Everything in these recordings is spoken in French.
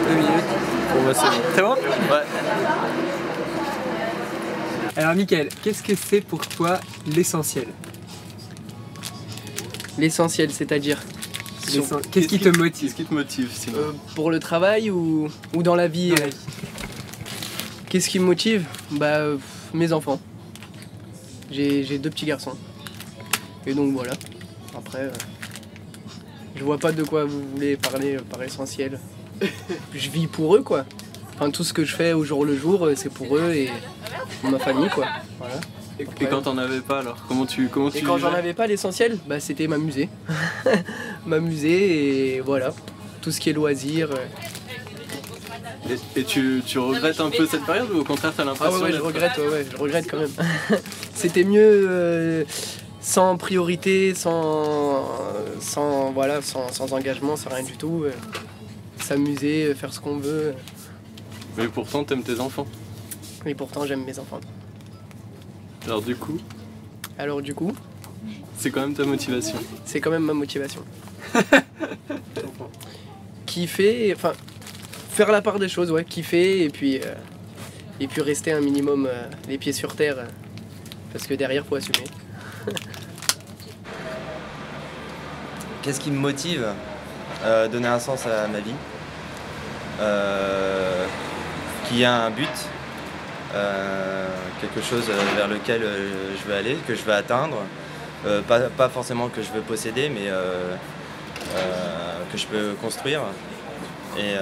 2 minutes. Bon bah c'est bon. C'est bon? Ouais. Alors Mickaël, qu'est-ce que c'est pour toi l'essentiel? L'essentiel, c'est-à-dire Qu'est-ce qui te motive? Qu'est-ce qui te motive sinon? pour le travail ou dans la vie? Qu'est-ce qui me motive? Mes enfants. J'ai 2 petits garçons. Et donc voilà. Après, je vois pas de quoi vous voulez parler par essentiel. Je vis pour eux, quoi. Enfin, tout ce que je fais au jour le jour, c'est pour eux et pour ma famille, quoi. Voilà. Et quand t'en avais pas alors, comment tu Et quand j'en vivais? avais pas, l'essentiel, c'était m'amuser. M'amuser et voilà. Tout ce qui est loisirs. Et tu regrettes un peu cette période ou au contraire t'as Ah l'impression ouais, je regrette quand même. C'était mieux sans priorité, sans engagement, sans rien du tout. S'amuser, faire ce qu'on veut. Mais pourtant t'aimes tes enfants. Et pourtant j'aime mes enfants. Alors du coup, c'est quand même ta motivation. C'est quand même ma motivation. Kiffer, enfin, faire la part des choses, ouais, kiffer et puis rester un minimum les pieds sur terre. Parce que derrière, faut assumer. Qu'est-ce qui me motive? Donner un sens à ma vie. Qu'il y a un but. Quelque chose vers lequel je veux aller, que je veux atteindre. Pas forcément que je veux posséder, mais que je peux construire. Et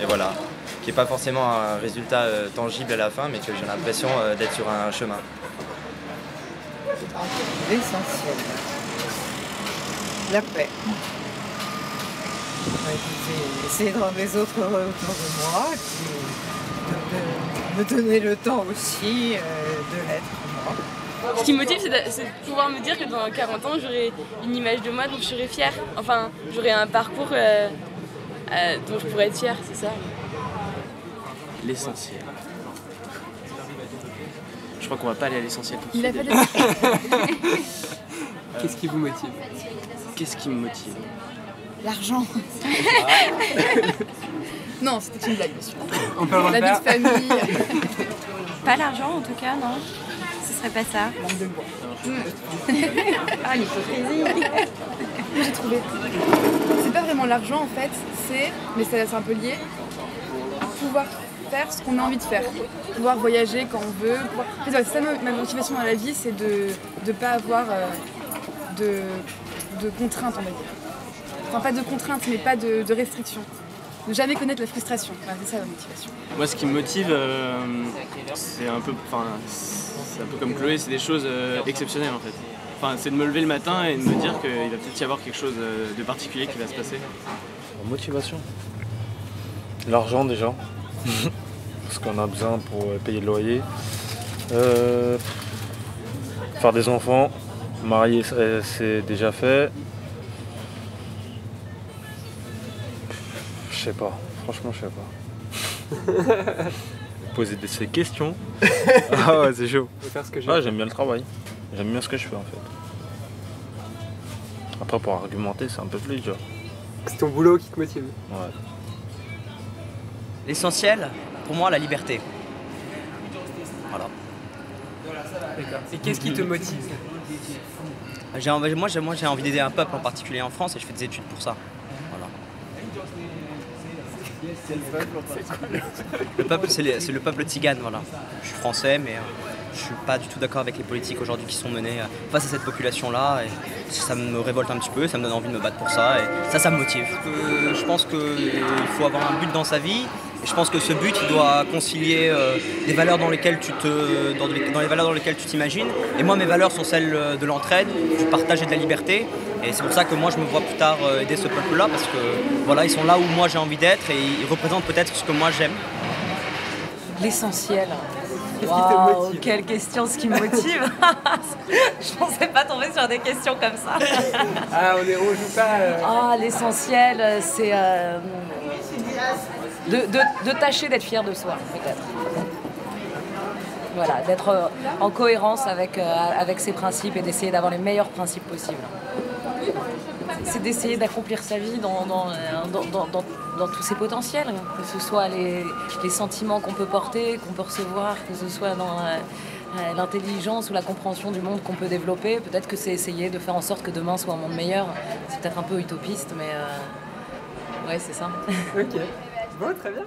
voilà. Qui n'est pas forcément un résultat tangible à la fin, mais que j'ai l'impression d'être sur un chemin. L'essentiel. La paix. Essayer de rendre les autres heureux autour de moi, de me donner le temps aussi de l'être moi. Ce qui me motive, c'est de pouvoir me dire que dans 40 ans, j'aurai une image de moi dont je serai fière. Enfin, j'aurai un parcours dont je pourrais être fière, c'est ça. L'essentiel. Je crois qu'on va pas aller à l'essentiel. Il a pas de... Qu'est-ce qui vous motive? Qu'est-ce qui me motive? L'argent. Non, c'était une blague, bien sûr. On peut le La vie refaire. de famille. Pas l'argent en tout cas, non. Ce serait pas ça. Ah, l'hypocrisie. J'ai trouvé. C'est pas vraiment l'argent en fait, mais c'est un peu lié. Pouvoir faire ce qu'on a envie de faire. Pouvoir voyager quand on veut. En fait, c'est ça ma motivation dans la vie, c'est de ne pas avoir de contraintes, on va dire. Enfin, pas de contraintes, mais pas de restrictions. Ne jamais connaître la frustration. Voilà, c'est ça la motivation. Moi, ce qui me motive, c'est un peu comme Chloé, c'est des choses exceptionnelles en fait. Enfin, c'est de me lever le matin et de me dire qu'il va peut-être y avoir quelque chose de particulier qui va se passer. La motivation. L'argent déjà. Parce qu'on a besoin pour payer le loyer. Faire des enfants. Marier, c'est déjà fait. Je sais pas. Franchement, je sais pas. Poser ces questions. Ah ouais, c'est chaud. Faire ce que Ah, j'aime bien le travail. J'aime bien ce que je fais en fait. Après, pour argumenter, c'est un peu plus dur. C'est ton boulot qui te motive. Ouais. L'essentiel, pour moi, la liberté. Voilà. D'accord. Et qu'est-ce qui te motive? Moi, j'ai envie d'aider un peuple en particulier en France et je fais des études pour ça. Voilà. Le peuple, c'est le peuple tzigane, voilà. Je suis français, mais je suis pas du tout d'accord avec les politiques aujourd'hui qui sont menées face à cette population-là. Et ça me révolte un petit peu, ça me donne envie de me battre pour ça et ça me motive. Je pense qu'il faut avoir un but dans sa vie. Et je pense que ce but, il doit concilier des valeurs dans les valeurs dans lesquelles tu t'imagines. Et moi, mes valeurs sont celles de l'entraide, du partage et de la liberté. Et c'est pour ça que moi, je me vois plus tard aider ce peuple-là, parce que voilà, ils sont là où moi j'ai envie d'être et ils représentent peut-être ce que moi j'aime. L'essentiel. Wow, quelle question, ce qui me motive. Je pensais pas tomber sur des questions comme ça. Ah, on joue pas. Ah, l'essentiel, c'est de tâcher d'être fier de soi, peut-être. Voilà, d'être en cohérence avec ses principes et d'essayer d'avoir les meilleurs principes possibles. c'est d'essayer d'accomplir sa vie dans tous ses potentiels, que ce soit les sentiments qu'on peut porter, qu'on peut recevoir, que ce soit dans l'intelligence ou la compréhension du monde qu'on peut développer. Peut-être que c'est essayer de faire en sorte que demain soit un monde meilleur. C'est peut-être un peu utopiste, mais ouais, c'est ça. Ok, bon, très bien.